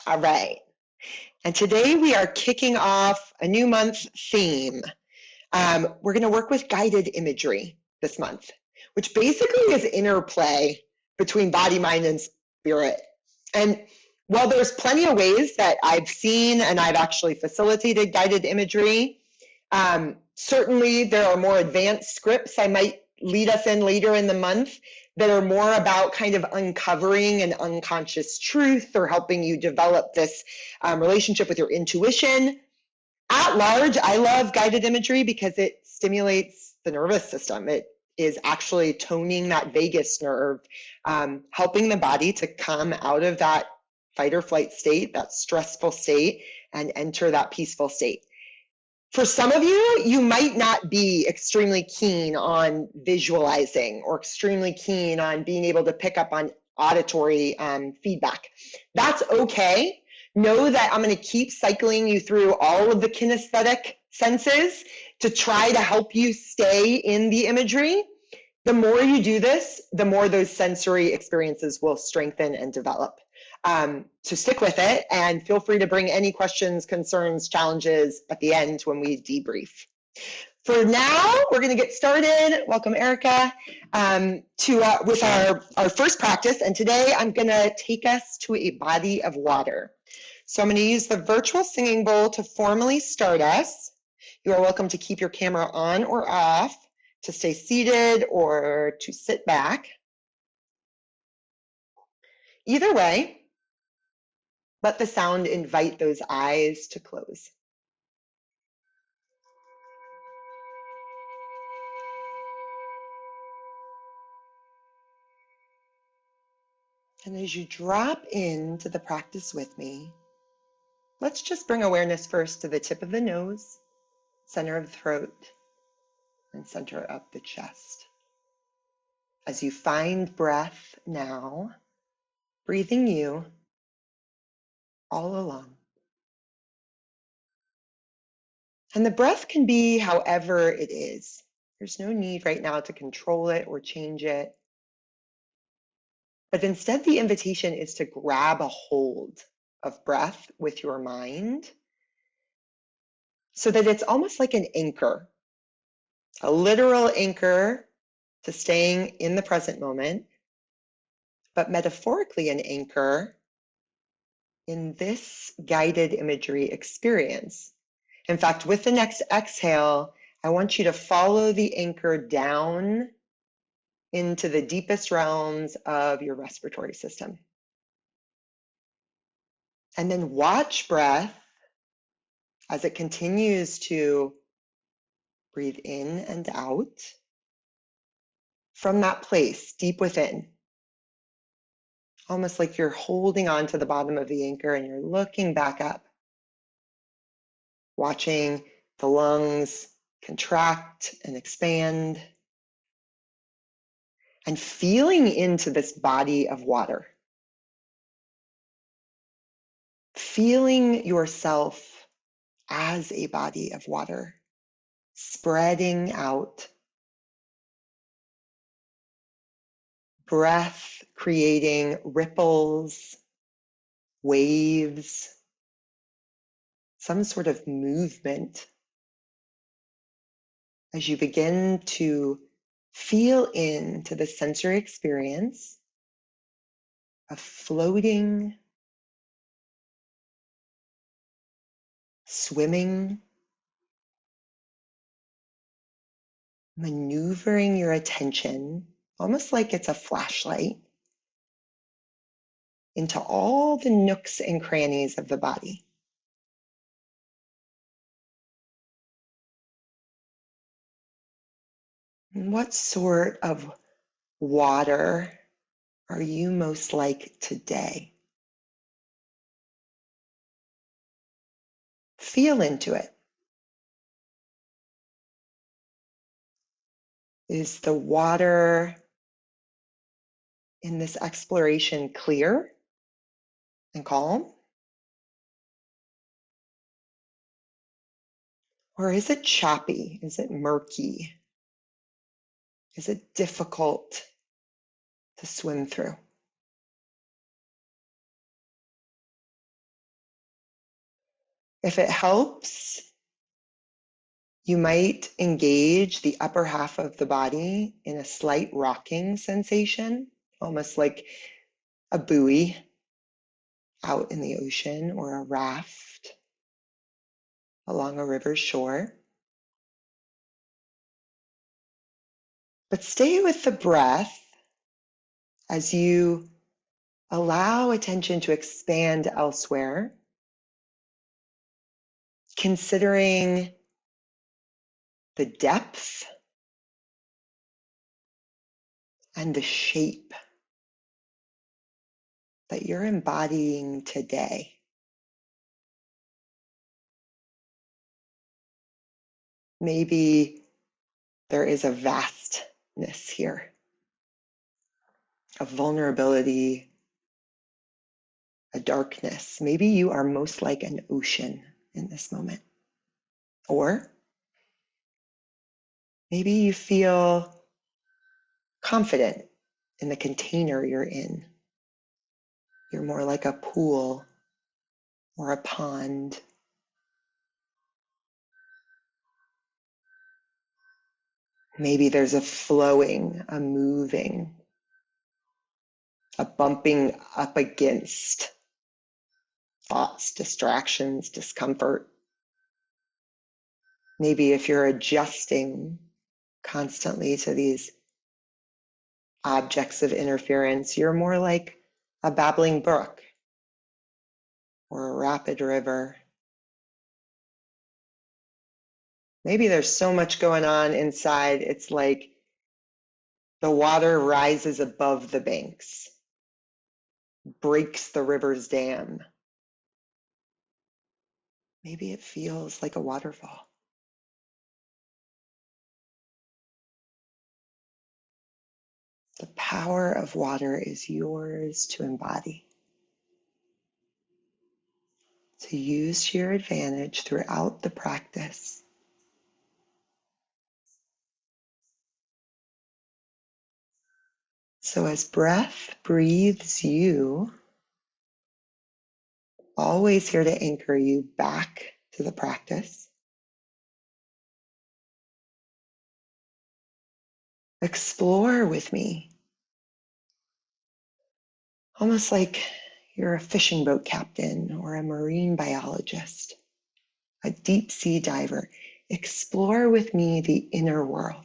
All right. And today we are kicking off a new month theme. We're going to work with guided imagery this month, which basically is interplay between body, mind, and spirit. And while there's plenty of ways that I've seen and I've actually facilitated guided imagery, certainly there are more advanced scripts I might lead us in later in the month that are more about kind of uncovering an unconscious truth or helping you develop this relationship with your intuition. At large, I love guided imagery because it stimulates the nervous system. It is actually toning that vagus nerve, helping the body to come out of that fight or flight state, that stressful state, and enter that peaceful state. For some of you, you might not be extremely keen on visualizing or extremely keen on being able to pick up on auditory feedback. That's okay. Know that I'm going to keep cycling you through all of the kinesthetic senses to try to help you stay in the imagery. The more you do this, the more those sensory experiences will strengthen and develop. So stick with it and feel free to bring any questions, concerns, challenges at the end when we debrief. For now, we're going to get started. Welcome, Erica, with our first practice. And today I'm going to take us to a body of water. So I'm going to use the virtual singing bowl to formally start us. You are welcome to keep your camera on or off, to stay seated or to sit back. Either way, let the sound invite those eyes to close. And as you drop into the practice with me, let's just bring awareness first to the tip of the nose, center of the throat, and center of the chest. As you find breath now, breathing you all along. And the breath can be however it is. There's no need right now to control it or change it. But instead, the invitation is to grab a hold of breath with your mind so that it's almost like an anchor, a literal anchor to staying in the present moment, but metaphorically an anchor in this guided imagery experience. In fact, with the next exhale, I want you to follow the anchor down into the deepest realms of your respiratory system. And then watch breath as it continues to breathe in and out from that place deep within. Almost like you're holding on to the bottom of the anchor and you're looking back up, watching the lungs contract and expand, and feeling into this body of water. Feeling yourself as a body of water, spreading out. Breath creating ripples, waves, some sort of movement as you begin to feel into the sensory experience of floating, swimming, maneuvering your attention, almost like it's a flashlight, into all the nooks and crannies of the body. And what sort of water are you most like today? Feel into it. Is the water in this exploration clear and calm? Or is it choppy? Is it murky? Is it difficult to swim through? If it helps, you might engage the upper half of the body in a slight rocking sensation, almost like a buoy out in the ocean or a raft along a river's shore. But stay with the breath as you allow attention to expand elsewhere, considering the depth and the shape that you're embodying today. Maybe there is a vastness here, a vulnerability, a darkness. Maybe you are most like an ocean in this moment. Or maybe you feel confident in the container you're in. You're more like a pool or a pond. Maybe there's a flowing, a moving, a bumping up against thoughts, distractions, discomfort. Maybe if you're adjusting constantly to these objects of interference, you're more like a babbling brook or a rapid river. Maybe there's so much going on inside, it's like the water rises above the banks, breaks the river's dam. Maybe it feels like a waterfall. The power of water is yours to embody, to use to your advantage throughout the practice. So as breath breathes you, always here to anchor you back to the practice, explore with me, almost like you're a fishing boat captain or a marine biologist, a deep sea diver. Explore with me the inner world.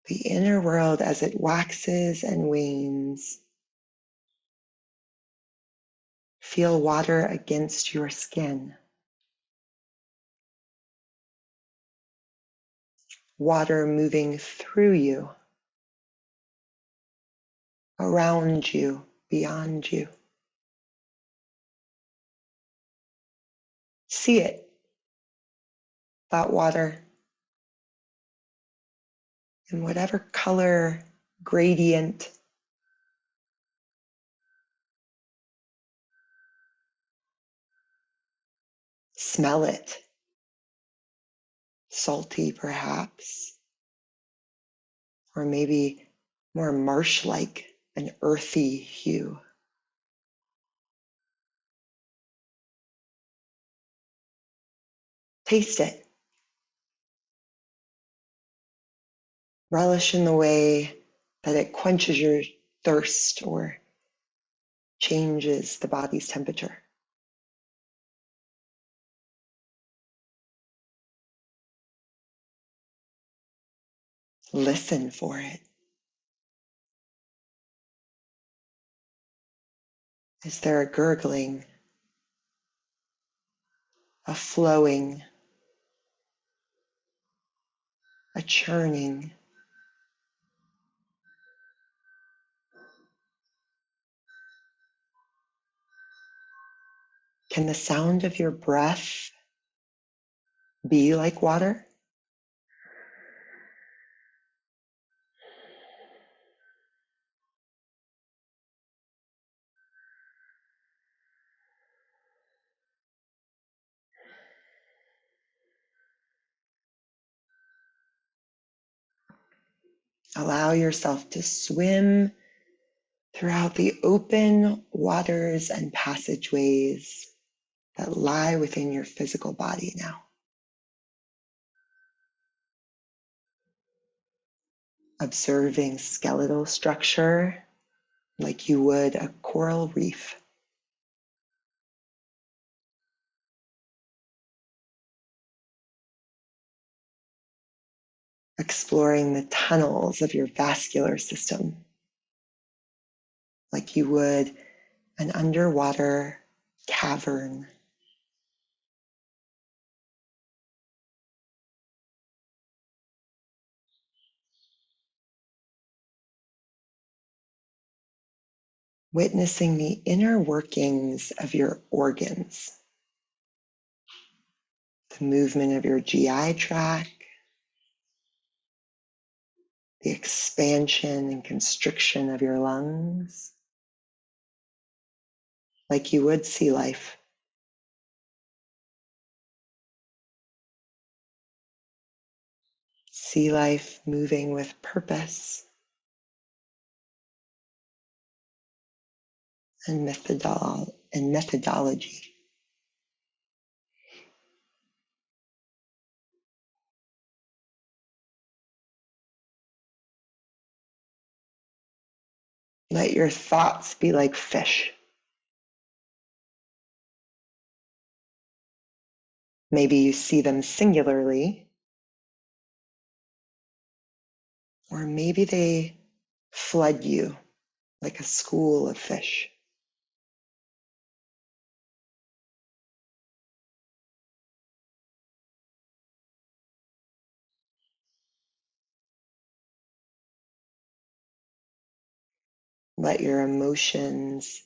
The inner world as it waxes and wanes. Feel water against your skin. Water moving through you, around you, beyond you. See it, that water, in whatever color, gradient. Smell it, salty perhaps, or maybe more marsh-like, an earthy hue. Taste it. Relish in the way that it quenches your thirst or changes the body's temperature. Listen for it. Is there a gurgling, a flowing, a churning? Can the sound of your breath be like water? Allow yourself to swim throughout the open waters and passageways that lie within your physical body now. Observing skeletal structure like you would a coral reef. Exploring the tunnels of your vascular system like you would an underwater cavern. Witnessing the inner workings of your organs, the movement of your GI tract, the expansion and constriction of your lungs, like you would sea life. Sea life moving with purpose and methodology. Let your thoughts be like fish. Maybe you see them singularly, or maybe they flood you like a school of fish. Let your emotions,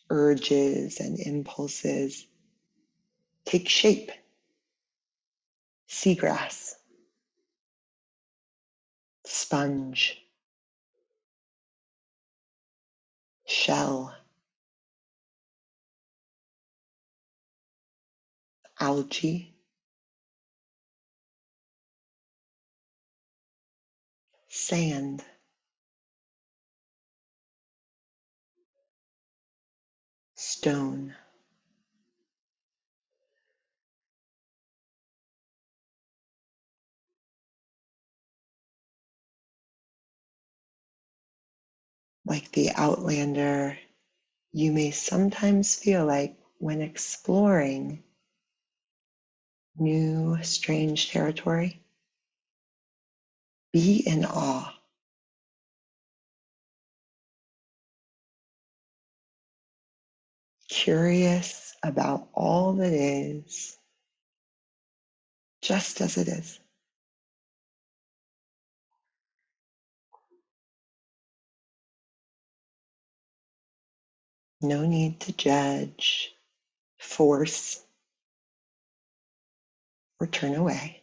urges, and impulses take shape. Seagrass, sponge, shell, algae, sand, stone. Like the outlander, you may sometimes feel like when exploring new, strange territory, be in awe. Curious about all that is, just as it is. No need to judge, force, or turn away.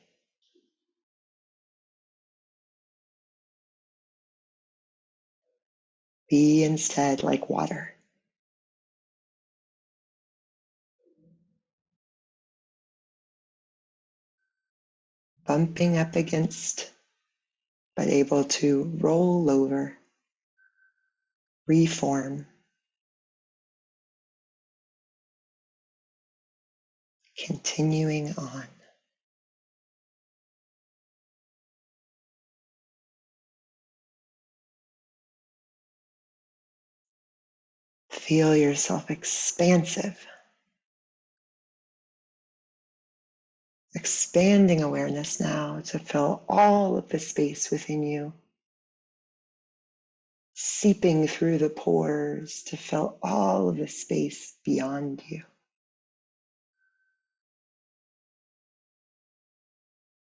Be instead like water. Bumping up against, but able to roll over, reform, continuing on. Feel yourself expansive, expanding awareness now to fill all of the space within you, seeping through the pores to fill all of the space beyond you.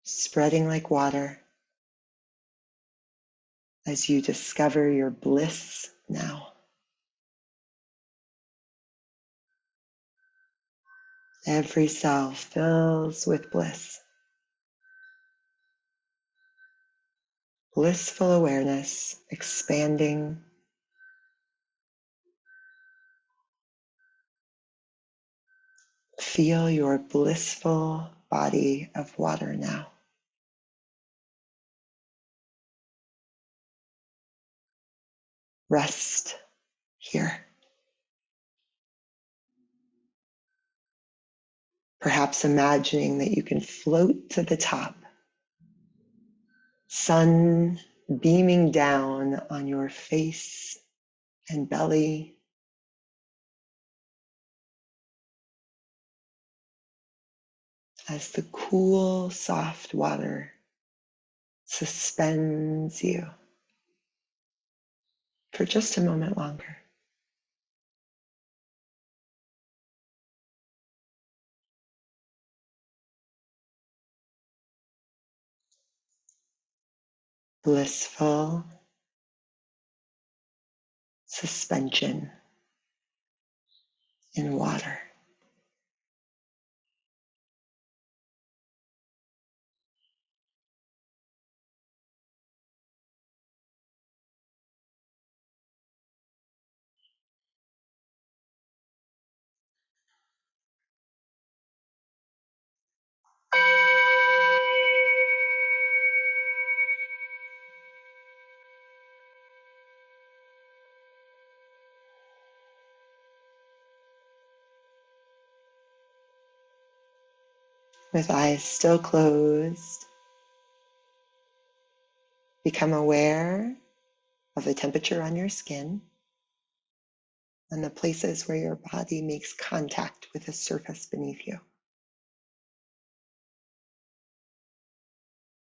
Spreading like water as you discover your bliss now. Every cell fills with bliss. Blissful awareness expanding. Feel your blissful body of water now. Rest here. Perhaps imagining that you can float to the top, sun beaming down on your face and belly, as the cool, soft water suspends you for just a moment longer. Blissful suspension in water. With eyes still closed, become aware of the temperature on your skin and the places where your body makes contact with the surface beneath you.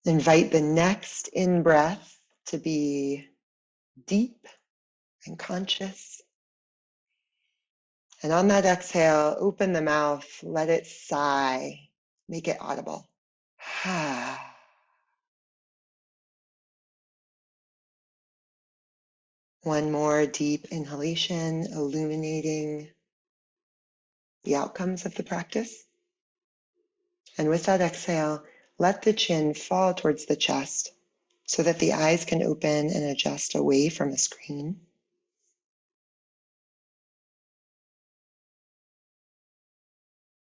Invite the next in-breath to be deep and conscious. And on that exhale, open the mouth, let it sigh, make it audible. One more deep inhalation, illuminating the outcomes of the practice. And with that exhale, let the chin fall towards the chest so that the eyes can open and adjust away from the screen.